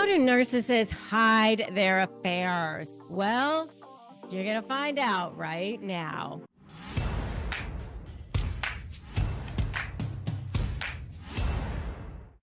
do narcissists hide their affairs? Well, you're going to find out right now.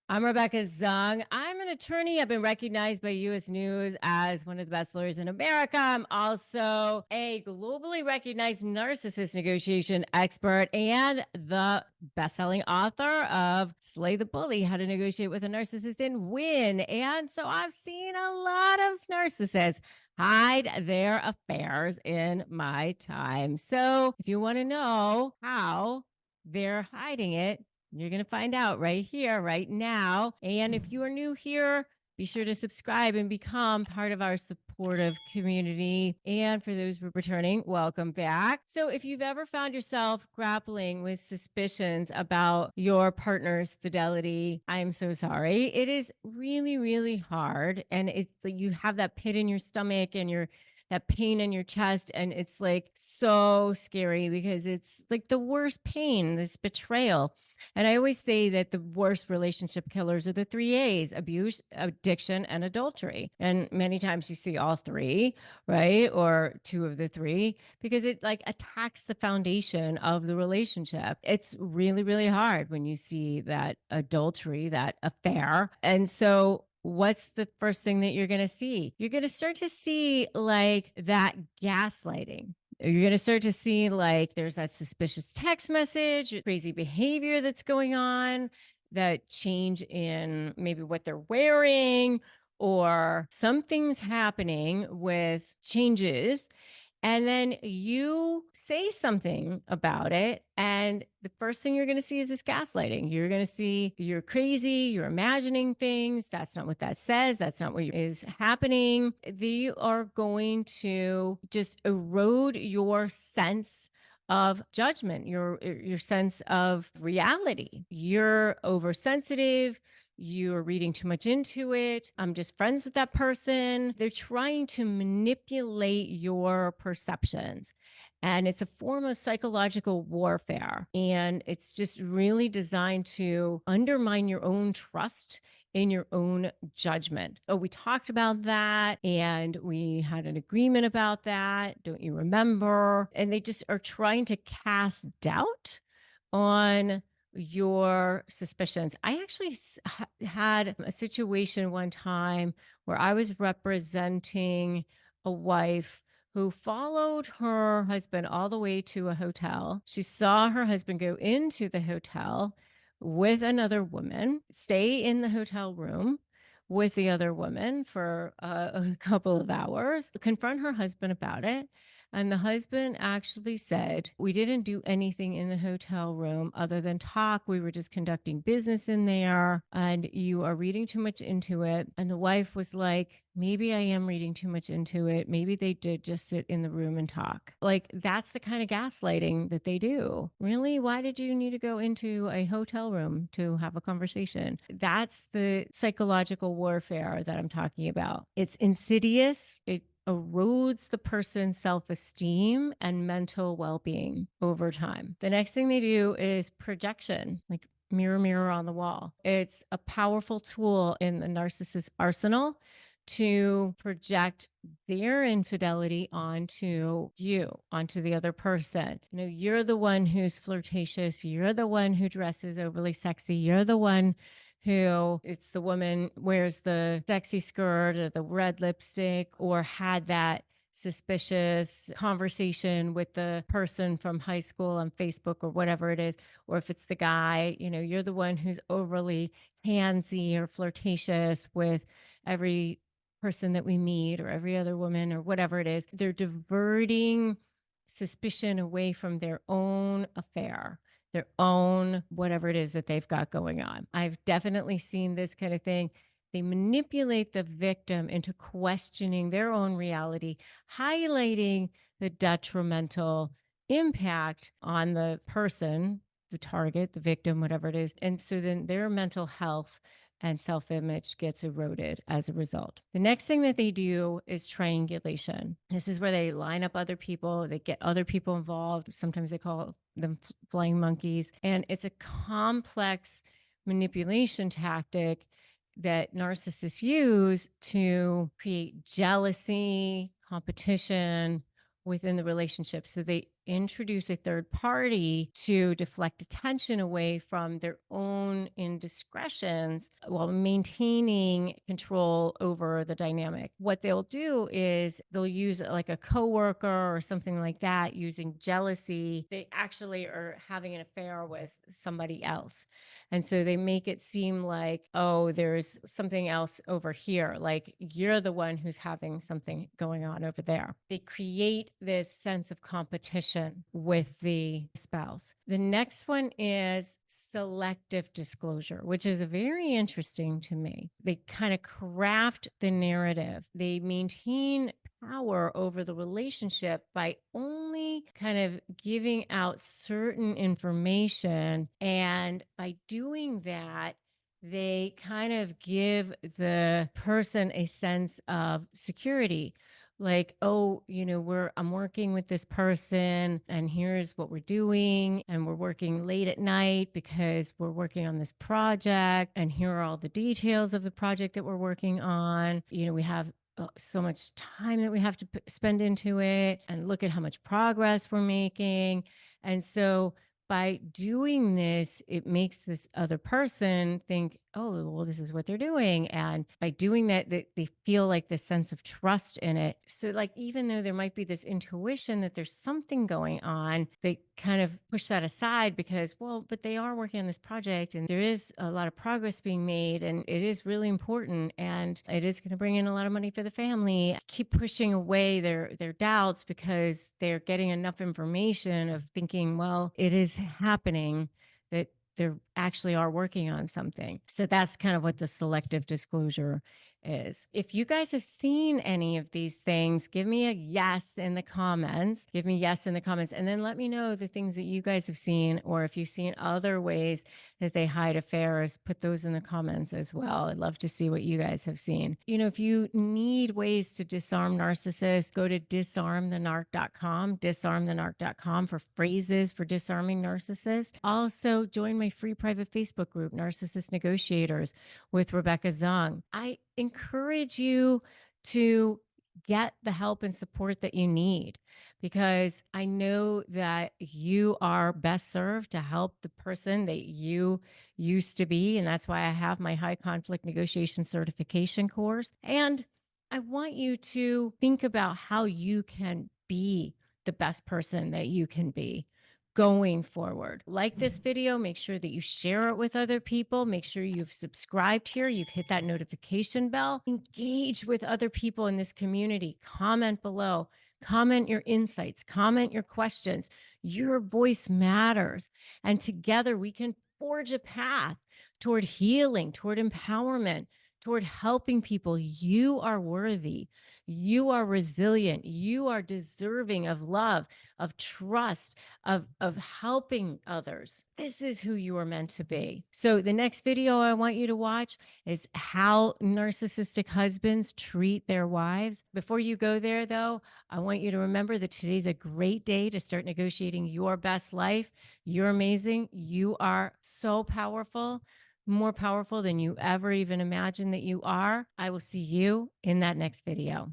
I'm Rebecca Zung. I'm an attorney. I've been recognized by U.S. News as one of the best lawyers in America. I'm also a globally recognized narcissist negotiation expert and the best-selling author of Slay the Bully, How to Negotiate with a Narcissist and Win. And so I've seen a lot of narcissists hide their affairs in my time. So if you want to know how they're hiding it, you're going to find out right here, right now. And if you are new here, be sure to subscribe and become part of our supportive community. And for those returning, welcome back. So if you've ever found yourself grappling with suspicions about your partner's fidelity, I'm so sorry. It is really, really hard. And it's like you have that pit in your stomach and that pain in your chest. And it's like so scary because it's like the worst pain, this betrayal. And I always say that the worst relationship killers are the three A's: abuse, addiction, and adultery. And many times you see all three, right? Or two of the three, because it like attacks the foundation of the relationship. It's really, really hard when you see that adultery, that affair. And so what's the first thing that you're going to see? You're going to start to see like that gaslighting. You're going to start to see like there's that suspicious text message, crazy behavior that's going on, that change in maybe what they're wearing, or something's happening with changes. And then you say something about it. And the first thing you're going to see is this gaslighting. You're going to see you're crazy, you're imagining things. That's not what that says. That's not what is happening. They are going to just erode your sense of judgment, your sense of reality. You're oversensitive. You're reading too much into it. I'm just friends with that person. They're trying to manipulate your perceptions. And it's a form of psychological warfare. And it's just really designed to undermine your own trust in your own judgment. Oh, we talked about that and we had an agreement about that. Don't you remember? And they just are trying to cast doubt on your suspicions. I actually had a situation one time where I was representing a wife who followed her husband all the way to a hotel. She saw her husband go into the hotel with another woman, stay in the hotel room with the other woman for a couple of hours, confront her husband about it. And the husband actually said, "We didn't do anything in the hotel room other than talk. We were just conducting business in there, and you are reading too much into it." And the wife was like, "Maybe I am reading too much into it. Maybe they did just sit in the room and talk." Like, that's the kind of gaslighting that they do. Really? Why did you need to go into a hotel room to have a conversation? That's the psychological warfare that I'm talking about. It's insidious. It erodes the person's self-esteem and mental well-being over time. The next thing they do is projection, like mirror, mirror on the wall. It's a powerful tool in the narcissist arsenal to project their infidelity onto you, onto the other person. You know, you're the one who's flirtatious. You're the one who dresses overly sexy. You're the one who it's the woman wears the sexy skirt or the red lipstick, or had that suspicious conversation with the person from high school on Facebook or whatever it is. Or if it's the guy, you know, you're the one who's overly handsy or flirtatious with every person that we meet, or every other woman, or whatever it is. They're diverting suspicion away from their own affair, their own whatever it is that they've got going on. I've definitely seen this kind of thing. They manipulate the victim into questioning their own reality, highlighting the detrimental impact on the person, the target, the victim, whatever it is. And so then their mental health and self-image gets eroded as a result. The next thing that they do is triangulation. This is where they line up other people, they get other people involved. Sometimes they call them flying monkeys. And it's a complex manipulation tactic that narcissists use to create jealousy, competition within the relationship. So they introduce a third party to deflect attention away from their own indiscretions while maintaining control over the dynamic. What they'll do is they'll use like a coworker or something like that using jealousy. They actually are having an affair with somebody else. And so they make it seem like, oh, there's something else over here. Like you're the one who's having something going on over there. They create this sense of competition with the spouse. The next one is selective disclosure, which is very interesting to me. They kind of craft the narrative, they maintain power over the relationship by only kind of giving out certain information. And by doing that, they kind of give the person a sense of security. Like, oh, I'm working with this person and here's what we're doing. And we're working late at night because we're working on this project. And here are all the details of the project that we're working on. We have so much time that we have to spend into it, and look at how much progress we're making. And so by doing this, it makes this other person think, oh, well, this is what they're doing. And by doing that, they feel like this sense of trust in it. So, like, even though there might be this intuition that there's something going on, they kind of push that aside because, well, but they are working on this project and there is a lot of progress being made and it is really important and it is going to bring in a lot of money for the family. Keep pushing away their doubts because they're getting enough information of thinking, well, it is happening, that they actually are working on something. So that's kind of what the selective disclosure is. If you guys have seen any of these things, give me a yes in the comments. Give me yes in the comments. And then let me know the things that you guys have seen, or if you've seen other ways that they hide affairs, put those in the comments as well. I'd love to see what you guys have seen. If you need ways to disarm narcissists, go to disarmthenarc.com for phrases for disarming narcissists. Also, join my free private Facebook group, Narcissist Negotiators with Rebecca Zung. I encourage you to get the help and support that you need, because I know that you are best served to help the person that you used to be. And that's why I have my high conflict negotiation certification course. And I want you to think about how you can be the best person that you can be going forward. Like this video, make sure that you share it with other people. Make sure you've subscribed here, you've hit that notification bell. Engage with other people in this community. Comment below, comment your insights, comment your questions. Your voice matters. And together we can forge a path toward healing, toward empowerment, toward helping people. You are worthy. You are resilient. You are deserving of love, of trust, of helping others. This is who you are meant to be. So the next video I want you to watch is how narcissistic husbands treat their wives. Before you go there, though, I want you to remember that today's a great day to start negotiating your best life. You're amazing. You are so powerful, more powerful than you ever even imagined that you are. I will see you in that next video.